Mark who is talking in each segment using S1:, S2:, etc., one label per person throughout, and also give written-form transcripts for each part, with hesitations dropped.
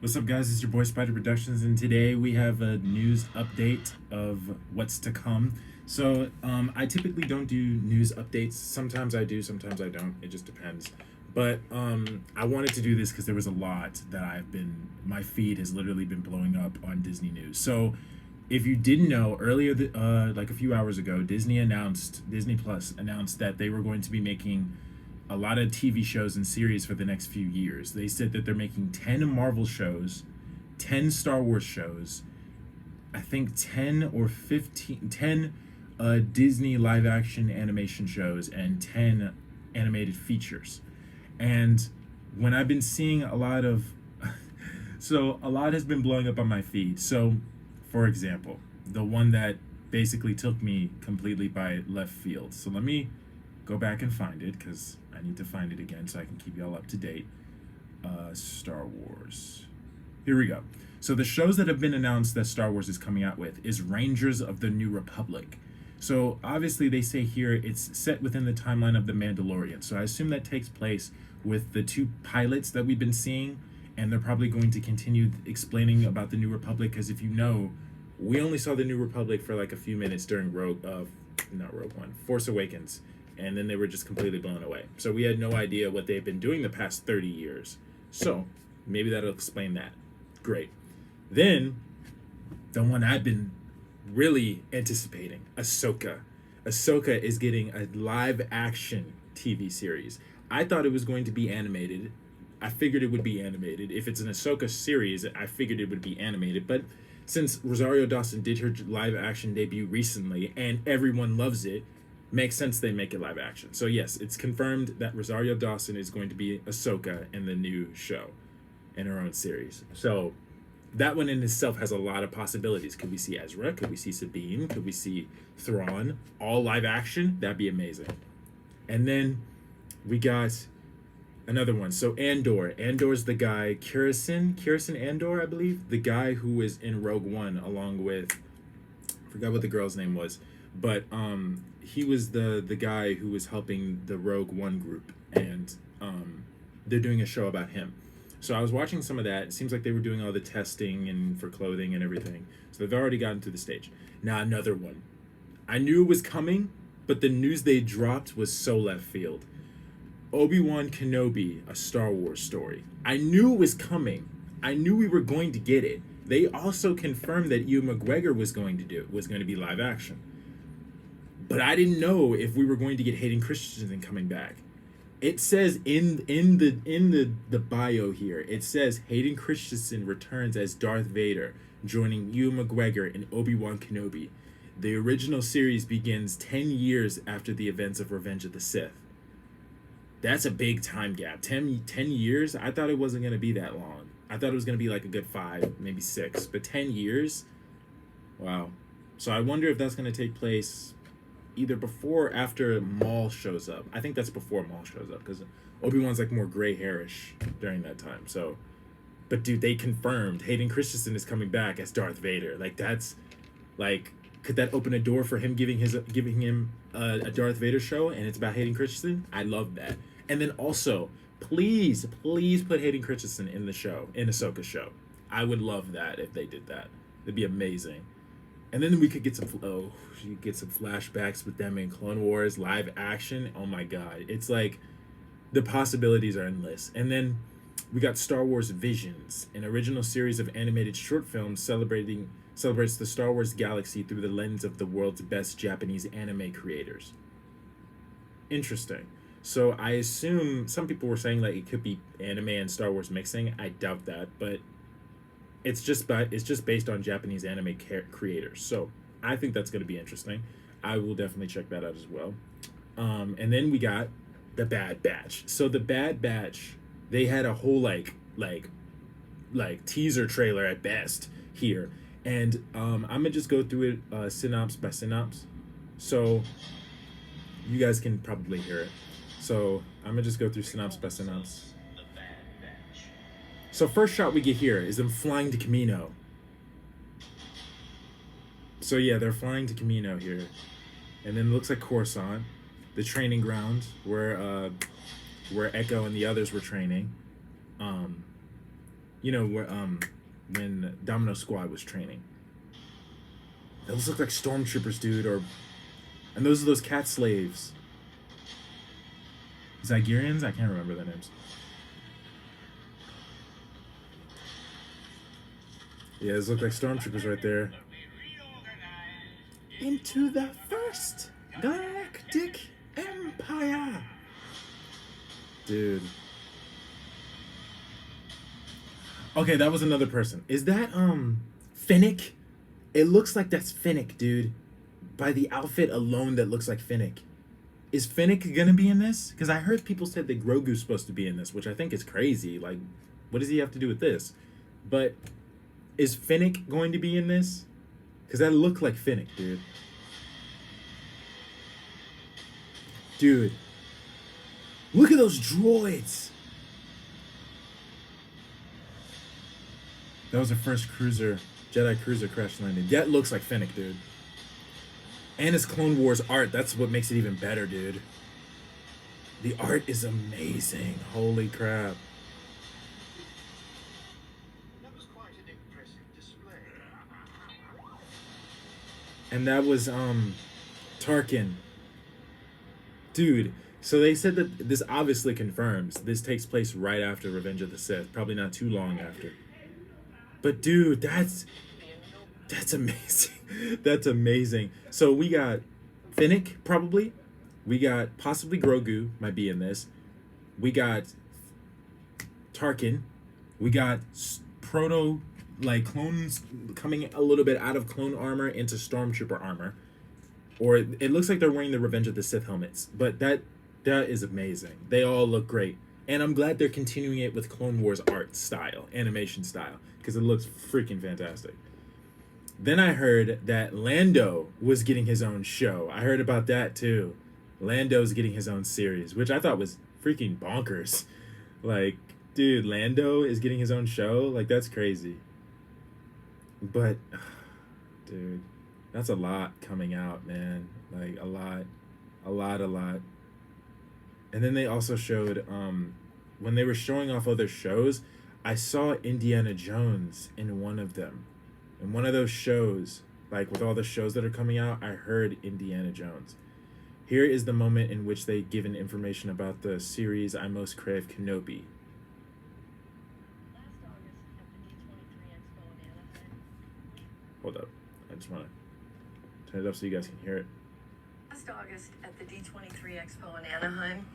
S1: What's up, guys? It's your boy Spider Productions, and today we have a news update of what's to come. I typically don't do news updates. Sometimes I do, sometimes I don't. It just depends. But I wanted to do this because there was a lot that my feed has literally been blowing up on Disney News. So, if you didn't know, like a few hours ago, Disney Plus announced that they were going to be making a lot of TV shows and series for the next few years. They said that they're making 10 Marvel shows, 10 Star Wars shows, I think 10 or 15, 10 Disney live action animation shows, and 10 animated features. And when I've been seeing a lot of, so a lot has been blowing up on my feed. So, for example, the one that basically took me completely by left field. So let me go back and find it because I need to find it again so I can keep y'all up to date. Star Wars. Here we go. So the shows that have been announced that Star Wars is coming out with is Rangers of the New Republic. So obviously they say here it's set within the timeline of The Mandalorian. So I assume that takes place with the two pilots that we've been seeing, and they're probably going to continue explaining about the New Republic because if you know, we only saw the New Republic for like a few minutes during not Rogue One, Force Awakens, and then they were just completely blown away. So we had no idea what they've been doing the past 30 years. So maybe that'll explain that. Great. Then, the one I've been really anticipating, Ahsoka. Ahsoka is getting a live action TV series. I thought it was going to be animated. I figured it would be animated. If it's an Ahsoka series, I figured it would be animated. But since Rosario Dawson did her live action debut recently and everyone loves it, makes sense they make it live action. So yes, it's confirmed that Rosario Dawson is going to be Ahsoka in the new show, in her own series. So that one in itself has a lot of possibilities. Could we see Ezra? Could we see Sabine? Could we see Thrawn? All live action? That'd be amazing. And then we got another one. So Andor. Andor's the guy, Curison Andor, I believe. The guy who was in Rogue One along with, I forgot what the girl's name was. But he was the guy who was helping the Rogue One group. And they're doing a show about him. So I was watching some of that. It seems like they were doing all the testing and for clothing and everything. So they've already gotten to the stage. Now another one. I knew it was coming, but the news they dropped was so left field. Obi-Wan Kenobi, a Star Wars story. I knew it was coming. I knew we were going to get it. They also confirmed that Ewan McGregor was going to be live action. But I didn't know if we were going to get Hayden Christensen coming back. It says in the bio here, it says Hayden Christensen returns as Darth Vader, joining Ewan McGregor in Obi-Wan Kenobi. The original series begins 10 years after the events of Revenge of the Sith. That's a big time gap. 10 years? I thought it wasn't going to be that long. I thought it was going to be like a good 5, maybe 6. But 10 years? Wow. So I wonder if that's going to take place either before or after Maul shows up. I think that's before Maul shows up because Obi-Wan's like more gray hairish during that time. So, but dude, they confirmed Hayden Christensen is coming back as Darth Vader. Like that's like, could that open a door for him giving him a Darth Vader show and it's about Hayden Christensen? I love that. And then also, please put Hayden Christensen in the show, in Ahsoka's show. I would love that if they did that. It'd be amazing. And then we could get some flashbacks with them in Clone Wars live action. Oh my god, it's like the possibilities are endless. And then we got Star Wars Visions, an original series of animated short films celebrates the Star Wars galaxy through the lens of the world's best Japanese anime creators. Interesting. So I assume some people were saying like it could be anime and Star Wars mixing. I doubt that, but it's just based on Japanese anime creators. So I think that's going to be interesting. I will definitely check that out as well. And then we got the Bad Batch. So the Bad Batch, they had a whole like teaser trailer at best here, and I'm gonna just go through it synopsis by synopsis, so you guys can probably hear it. So I'm gonna just go through synopsis by synopsis. So first shot we get here is them flying to Kamino. So yeah, they're flying to Kamino here, and then it looks like Coruscant, the training ground where Echo and the others were training. You know where when Domino Squad was training. Those look like stormtroopers, dude. And those are those cat slaves. Zygerians? I can't remember their names. Yeah, those look like stormtroopers right there. Into the First Galactic Empire. Dude. Okay, that was another person. Is that Finnick? It looks like that's Finnick, dude. By the outfit alone, that looks like Finnick. Is Finnick gonna be in this? Because I heard people said that Grogu's supposed to be in this, which I think is crazy. Like, what does he have to do with this? But is Finnick going to be in this? Because that looked like Finnick, dude. Dude. Look at those droids. That was the first cruiser, Jedi cruiser crash landing. That looks like Finnick, dude. And his Clone Wars art, that's what makes it even better, dude. The art is amazing. Holy crap.
S2: That was quite an impressive display.
S1: And that was Tarkin. Dude, so they said that this obviously confirms this takes place right after Revenge of the Sith, probably not too long after. But dude, that's amazing. That's amazing. So we got Finnick, probably. We got possibly Grogu, might be in this. We got Tarkin. We got proto, like, clones coming a little bit out of clone armor into stormtrooper armor. Or it looks like they're wearing the Revenge of the Sith helmets. But that is amazing. They all look great. And I'm glad they're continuing it with Clone Wars art style, animation style, because it looks freaking fantastic. Then I heard that Lando was getting his own show. I heard about that too. Lando's getting his own series, which I thought was freaking bonkers. Like, dude, Lando is getting his own show? Like, that's crazy. But, dude, that's a lot coming out, man. Like, a lot. And then they also showed, when they were showing off other shows, I saw Indiana Jones in one of them. In one of those shows, like with all the shows that are coming out, I heard Indiana Jones. Here is the moment in which they given information about the series I Most Crave, Kenobi. Hold up. I just want to turn it up so you guys can hear it.
S3: Last August at the D23 Expo in Anaheim,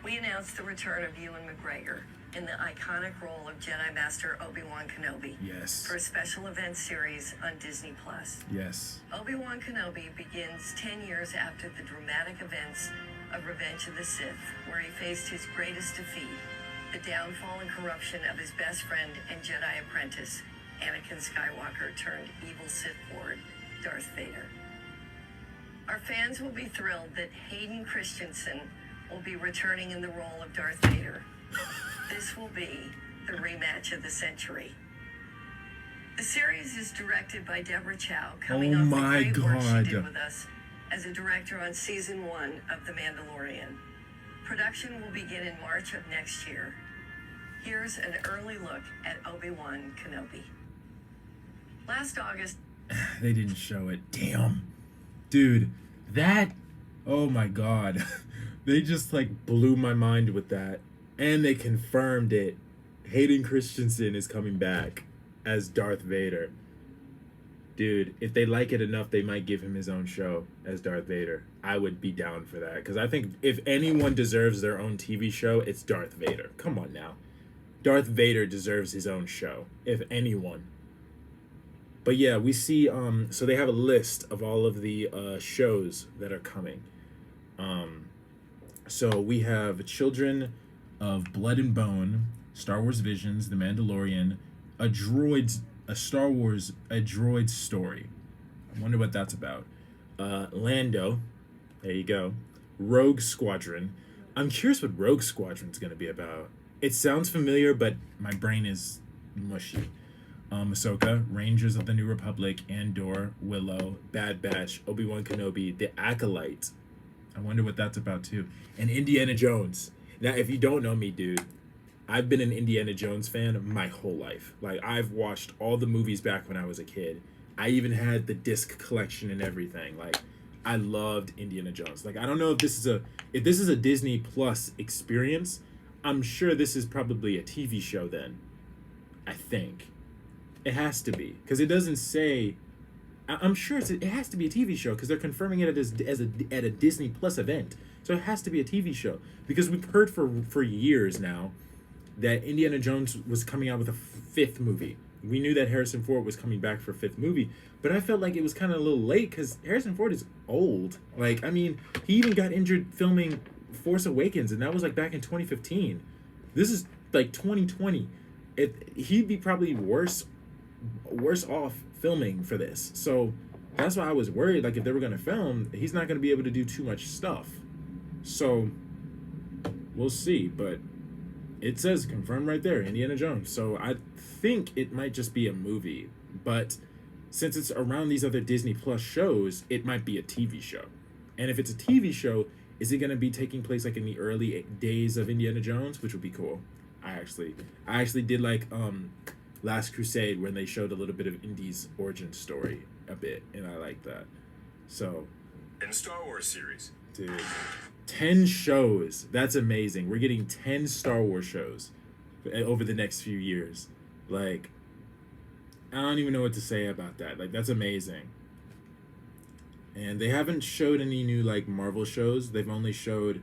S3: we announced the return of Ewan McGregor in the iconic role of Jedi Master Obi-Wan Kenobi.
S1: Yes.
S3: For a special event series on Disney+.
S1: Yes.
S3: Obi-Wan Kenobi begins 10 years after the dramatic events of Revenge of the Sith, where he faced his greatest defeat, the downfall and corruption of his best friend and Jedi apprentice, Anakin Skywalker turned evil Sith Lord, Darth Vader. Our fans will be thrilled that Hayden Christensen will be returning in the role of Darth Vader. This will be the rematch of the century. The series is directed by Deborah Chow, coming off the great work she did with us as a director on season 1 of The Mandalorian. Production will begin in March of next year. Here's an early look at Obi-Wan Kenobi. Last August...
S1: They didn't show it. Damn. Dude, that... Oh my god. They just, like, blew my mind with that. And they confirmed it. Hayden Christensen is coming back as Darth Vader. Dude, if they like it enough, they might give him his own show as Darth Vader. I would be down for that. Because I think if anyone deserves their own TV show, it's Darth Vader. Come on now. Darth Vader deserves his own show, if anyone. But yeah, we see, so they have a list of all of the shows that are coming. So we have Children of Blood and Bone, Star Wars Visions, The Mandalorian, a droid story. I wonder what that's about. Lando, there you go. Rogue Squadron. I'm curious what Rogue Squadron's gonna be about. It sounds familiar, but my brain is mushy. Ahsoka, Rangers of the New Republic, Andor, Willow, Bad Batch, Obi-Wan Kenobi, The Acolyte. I wonder what that's about too. And Indiana Jones. Now, if you don't know me, dude, I've been an Indiana Jones fan my whole life. Like I've watched all the movies back when I was a kid. I even had the disc collection and everything. Like I loved Indiana Jones. Like I don't know if this is a Disney Plus experience. I'm sure this is probably a TV show then. I think it has to be because it doesn't say. I'm sure it has to be a TV show because they're confirming it at a Disney Plus event. So it has to be a TV show because we've heard for years now that Indiana Jones was coming out with a fifth movie. We knew that Harrison Ford was coming back for a fifth movie, but I felt like it was kind of a little late because Harrison Ford is old. Like, I mean, he even got injured filming Force Awakens, and that was like back in 2015. This is like 2020. He'd be probably worse off filming for this. So that's why I was worried. Like, if they were gonna film, he's not gonna be able to do too much stuff. So we'll see, but it says confirmed right there, Indiana Jones. So I think it might just be a movie, but since it's around these other Disney Plus shows, it might be a TV show. And if it's a TV show, is it going to be taking place like in the early days of Indiana Jones, which would be cool. I actually did like Last Crusade when they showed a little bit of Indy's origin story a bit, and I like that. So,
S4: In Star Wars series.
S1: dude, 10 shows. That's amazing. We're getting 10 Star Wars shows over the next few years. Like, I don't even know what to say about that. Like, that's amazing. And they haven't showed any new, like, Marvel shows. They've only showed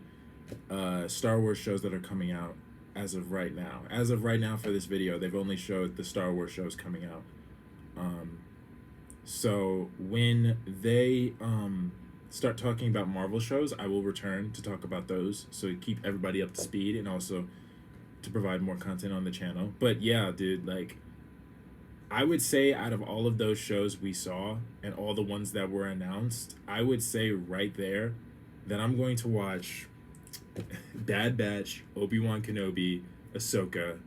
S1: Star Wars shows that are coming out as of right now. As of right now for this video, they've only showed the Star Wars shows coming out. So when they start talking about Marvel shows, I will return to talk about those, so keep everybody up to speed and also to provide more content on the channel. But yeah, dude, like, I would say out of all of those shows we saw and all the ones that were announced, I would say right there that I'm going to watch Bad Batch, Obi-Wan Kenobi, Ahsoka,